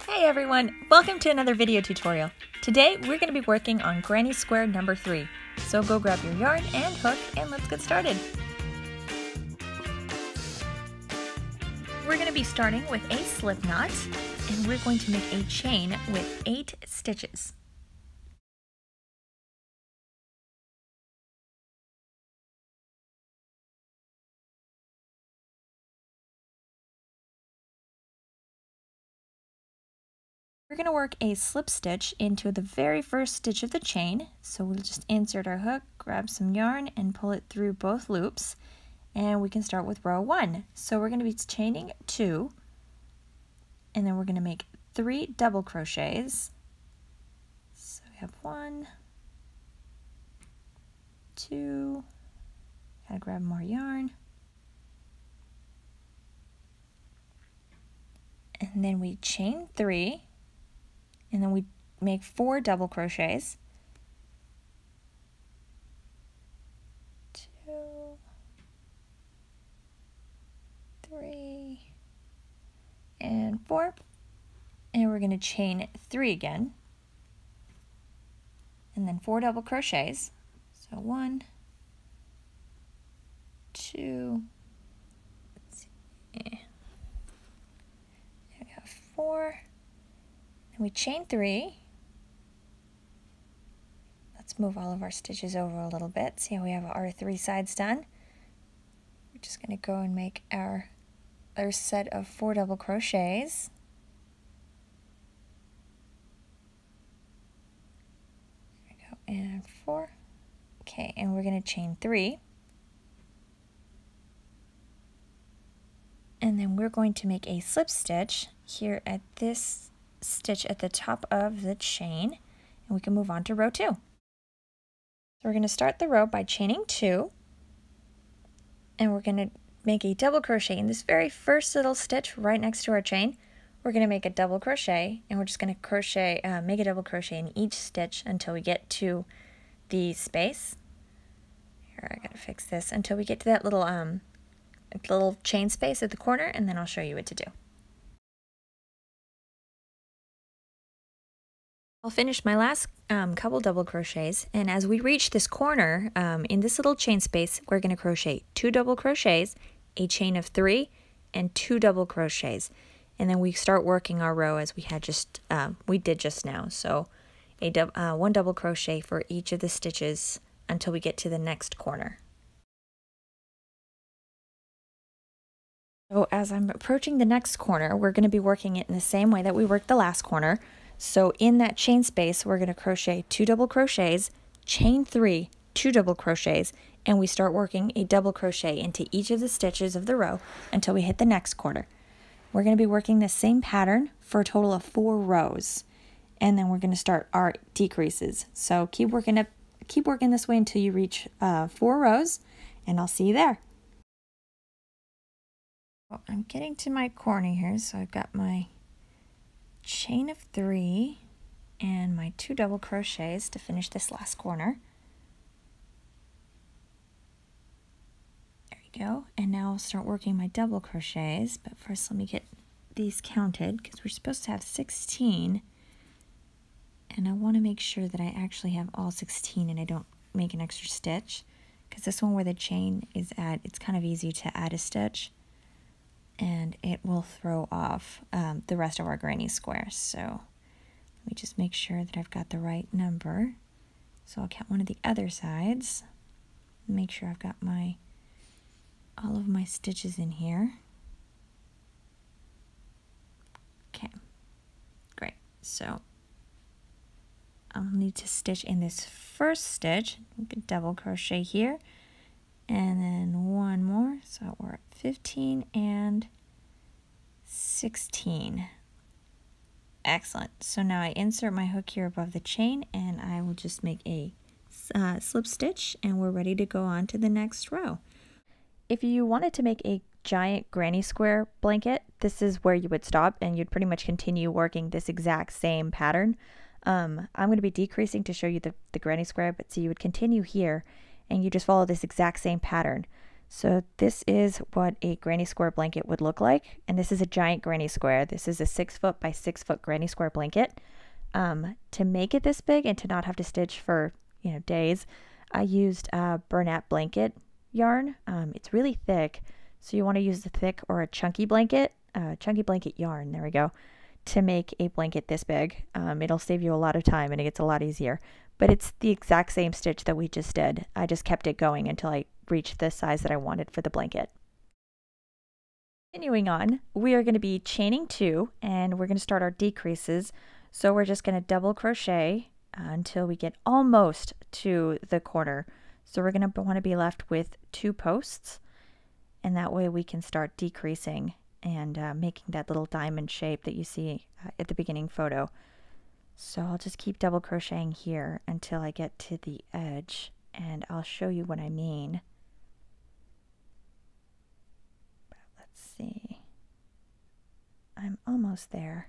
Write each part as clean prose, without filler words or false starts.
Hey everyone, welcome to another video tutorial. Today we're going to be working on granny square number 3. So go grab your yarn and hook and let's get started. We're going to be starting with a slip knot and we're going to make a chain with 8 stitches. We're going to work a slip stitch into the very first stitch of the chain. So we'll just insert our hook, grab some yarn, and pull it through both loops. And we can start with row 1. So we're going to be chaining 2, and then we're going to make 3 double crochets. So we have 1, 2, gotta grab more yarn. And then we chain 3. And then we make 4 double crochets. 2, 3, and 4. And we're going to chain 3 again. And then 4 double crochets. So 1, 2, let's see. There we have 4. And we chain 3. Let's move all of our stitches over a little bit. See how we have our 3 sides done? We're just going to go and make our other set of 4 double crochets. There we go, and 4. Okay, and we're going to chain 3. And then we're going to make a slip stitch here at this stitch at the top of the chain, and we can move on to row 2. So we're going to start the row by chaining 2, and we're going to make a double crochet in this very first little stitch right next to our chain. We're going to make a double crochet, and we're just going to crochet, make a double crochet in each stitch until we get to the space. Here, I gotta fix this until we get to that little chain space at the corner, and then I'll show you what to do. I'll finish my last couple double crochets, and as we reach this corner in this little chain space, we're going to crochet 2 double crochets, a chain of 3, and 2 double crochets, and then we start working our row as we did just now. So a 1 double crochet for each of the stitches until we get to the next corner. So as I'm approaching the next corner, we're going to be working it in the same way that we worked the last corner. So in that chain space, we're going to crochet 2 double crochets, chain 3, 2 double crochets, and we start working a double crochet into each of the stitches of the row until we hit the next corner. We're going to be working the same pattern for a total of 4 rows, and then we're going to start our decreases. So keep working this way until you reach 4 rows, and I'll see you there. Well, I'm getting to my corner here, so I've got my chain of 3 and my 2 double crochets to finish this last corner. There we go. And now I'll start working my double crochets, but first let me get these counted because we're supposed to have 16, and I want to make sure that I actually have all 16 and I don't make an extra stitch, because this one where the chain is at, it's kind of easy to add a stitch and it will throw off the rest of our granny square. So let me just make sure that I've got the right number. So I'll count one of the other sides, make sure I've got all of my stitches in here. Okay, great. So I'll need to stitch in this first stitch, double crochet here, and then 1 more, so we're at 15 and 16. Excellent. So now I insert my hook here above the chain, and I will just make a slip stitch, and we're ready to go on to the next row. If you wanted to make a giant granny square blanket, this is where you would stop, and you'd pretty much continue working this exact same pattern. I'm going to be decreasing to show you the granny square, but so you would continue here, and you just follow this exact same pattern. So this is what a granny square blanket would look like. And this is a giant granny square. This is a 6 foot by 6 foot granny square blanket. To make it this big and to not have to stitch for, days, I used a Bernat blanket yarn. It's really thick, so you want to use the thick or a chunky blanket yarn, there we go, to make a blanket this big. It'll save you a lot of time and it gets a lot easier. But it's the exact same stitch that we just did. I just kept it going until I reached the size that I wanted for the blanket. Continuing on, we are going to be chaining 2 and we're going to start our decreases. So we're just going to double crochet until we get almost to the corner. So we're going to want to be left with 2 posts, and that way we can start decreasing and making that little diamond shape that you see at the beginning photo. So I'll just keep double crocheting here until I get to the edge, and I'll show you what I mean. Let's see. I'm almost there.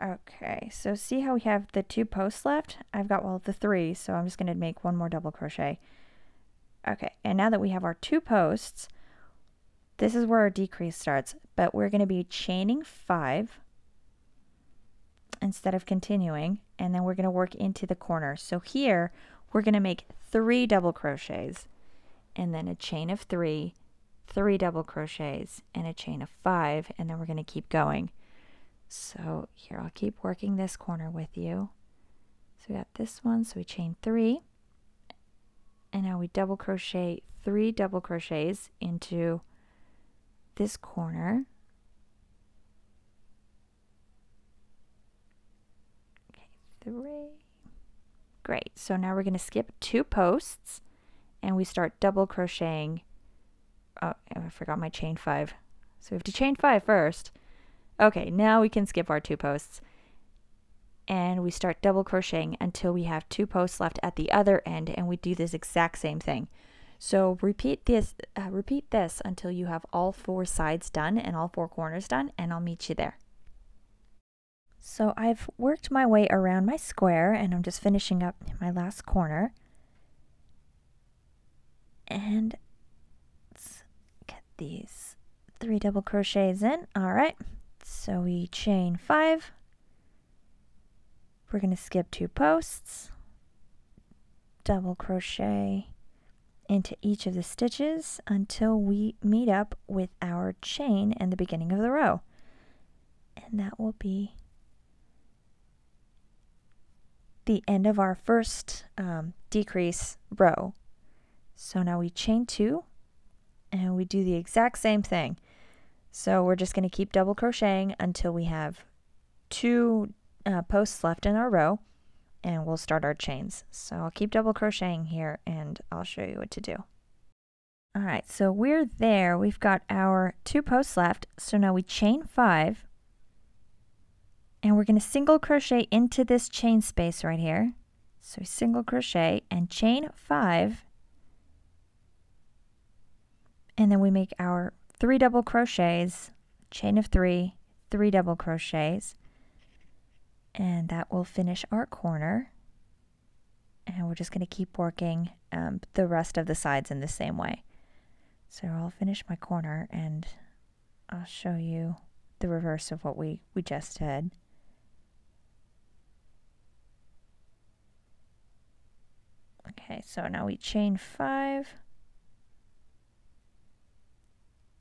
Okay, so see how we have the 2 posts left? I've got, well, the 3, so I'm just going to make 1 more double crochet. Okay, and now that we have our 2 posts, this is where our decrease starts, but we're going to be chaining 5 instead of continuing, and then we're going to work into the corner. So here, we're going to make 3 double crochets, and then a chain of 3, 3 double crochets, and a chain of 5, and then we're going to keep going. So here, I'll keep working this corner with you. So we got this one, so we chain 3, and now we double crochet 3 double crochets into this corner. Okay, 3. Great, so now we're going to skip 2 posts, and we start double crocheting. Oh, I forgot my chain 5. So we have to chain 5 first. Okay, now we can skip our 2 posts, and we start double crocheting until we have 2 posts left at the other end, and we do this exact same thing. So repeat this until you have all 4 sides done and all 4 corners done, and I'll meet you there. So I've worked my way around my square, and I'm just finishing up my last corner. And let's get these 3 double crochets in. All right. So we chain 5, we're going to skip 2 posts, double crochet into each of the stitches until we meet up with our chain in the beginning of the row. And that will be the end of our first decrease row. So now we chain 2 and we do the exact same thing. So we're just going to keep double crocheting until we have 2 posts left in our row, and we'll start our chains. So I'll keep double crocheting here and I'll show you what to do. All right, so we're there. We've got our 2 posts left. So now we chain 5, and we're going to single crochet into this chain space right here. So single crochet and chain 5, and then we make our 3 double crochets, chain of 3, 3 double crochets, and that will finish our corner. And we're just going to keep working the rest of the sides in the same way. So I'll finish my corner and I'll show you the reverse of what we just did. Okay, so now we chain 5,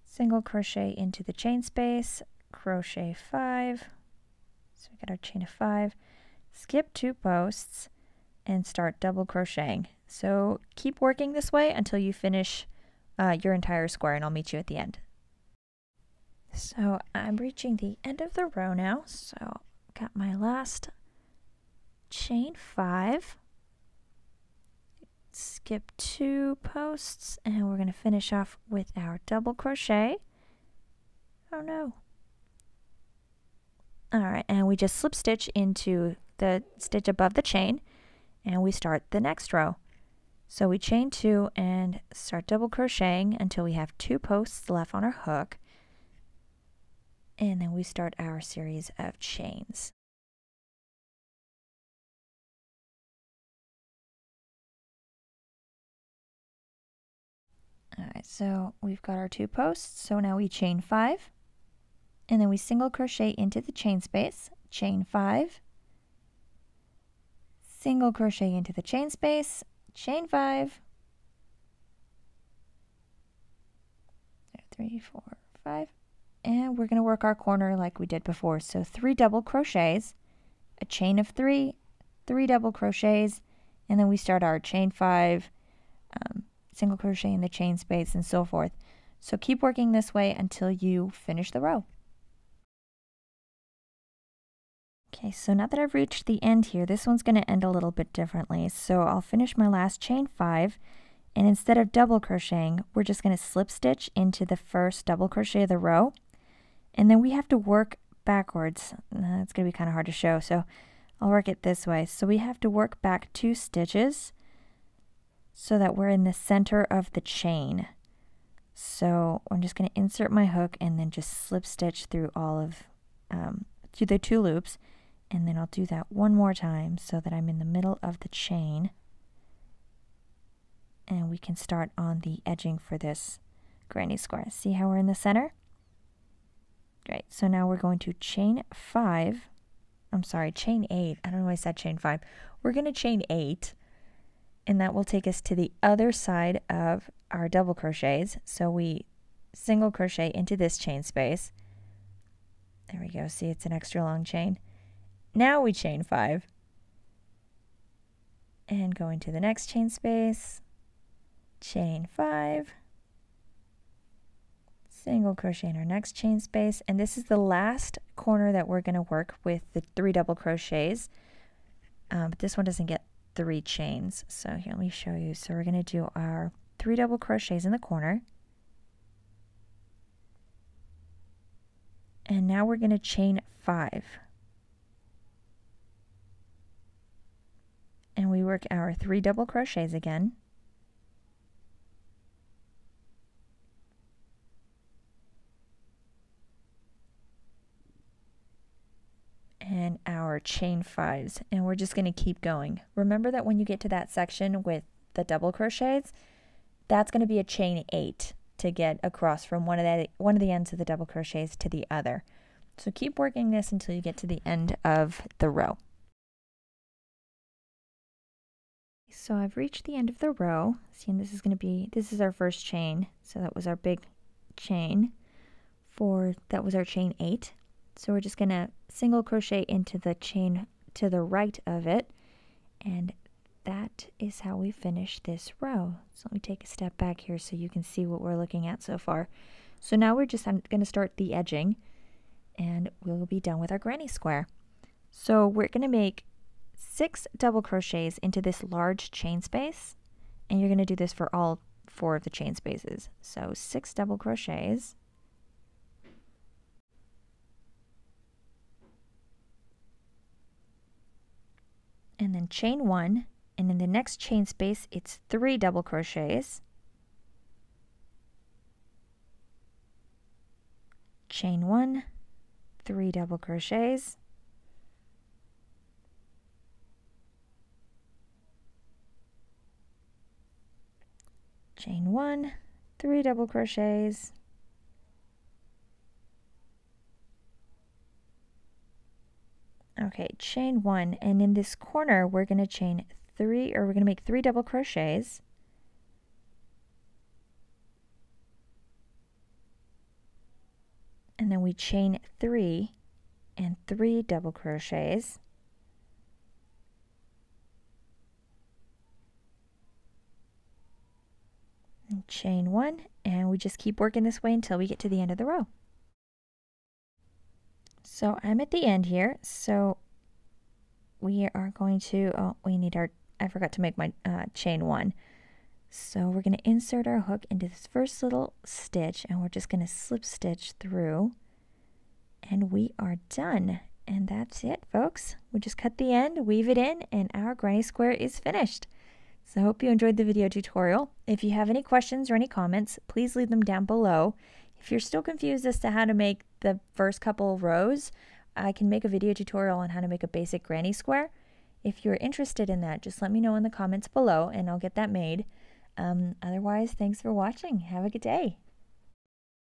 single crochet into the chain space, crochet 5, so we got our chain of 5, skip 2 posts, and start double crocheting. So keep working this way until you finish your entire square, and I'll meet you at the end. So I'm reaching the end of the row now, so got my last chain 5, skip 2 posts, and we're going to finish off with our double crochet. Oh no. Alright, and we just slip stitch into the stitch above the chain, and we start the next row. So we chain 2 and start double crocheting until we have 2 posts left on our hook, and then we start our series of chains. Alright, so we've got our 2 posts, so now we chain 5, and then we single crochet into the chain space, chain 5, single crochet into the chain space, chain 5, 3, 4, 5, and we're going to work our corner like we did before. So 3 double crochets, a chain of 3, 3 double crochets, and then we start our chain 5, single crochet in the chain space, and so forth. So keep working this way until you finish the row. Okay, so now that I've reached the end here, this one's going to end a little bit differently. So I'll finish my last chain 5, and instead of double crocheting, we're just going to slip stitch into the first double crochet of the row, and then we have to work backwards. It's going to be kind of hard to show, so I'll work it this way. So we have to work back 2 stitches so that we're in the center of the chain. So I'm just going to insert my hook and then just slip stitch through all of through the 2 loops, and then I'll do that one more time so that I'm in the middle of the chain, and we can start on the edging for this granny square. See how we're in the center? Great. So now we're going to chain 5. I'm sorry, chain 8. I don't know why I said chain 5. We're going to chain 8, and that will take us to the other side of our double crochets. So we single crochet into this chain space. There we go. See, it's an extra long chain. Now we chain 5 and go into the next chain space, chain 5, single crochet in our next chain space, and this is the last corner that we're going to work with the 3 double crochets, but this one doesn't get 3 chains. So here, let me show you. So we're going to do our 3 double crochets in the corner, and now we're going to chain 5, and we work our 3 double crochets again, and our chain 5s, and we're just going to keep going. Remember that when you get to that section with the double crochets, that's going to be a chain 8 to get across from one of the ends of the double crochets to the other. So keep working this until you get to the end of the row. So I've reached the end of the row. See, and this is our first chain. So that was our big chain. That was our chain 8. So we're just going to single crochet into the chain to the right of it, and that is how we finish this row. So let me take a step back here so you can see what we're looking at so far. So now we're just going to start the edging, and we'll be done with our granny square. So we're going to make 6 double crochets into this large chain space, and you're going to do this for all 4 of the chain spaces. So 6 double crochets. And then chain 1, and in the next chain space it's 3 double crochets, chain 1, 3 double crochets, chain 1, 3 double crochets, okay, chain 1, and in this corner we're going to make 3 double crochets, and then we chain 3 and 3 double crochets, and chain 1, and we just keep working this way until we get to the end of the row. So I'm at the end here, so we are going to, I forgot to make my chain 1. So we're going to insert our hook into this first little stitch, and we're just going to slip stitch through, and we are done. And that's it, folks. We just cut the end, weave it in, and our granny square is finished. So I hope you enjoyed the video tutorial. If you have any questions or any comments, please leave them down below. If you're still confused as to how to make the first couple rows, I can make a video tutorial on how to make a basic granny square. If you're interested in that, just let me know in the comments below and I'll get that made. Otherwise, thanks for watching. Have a good day.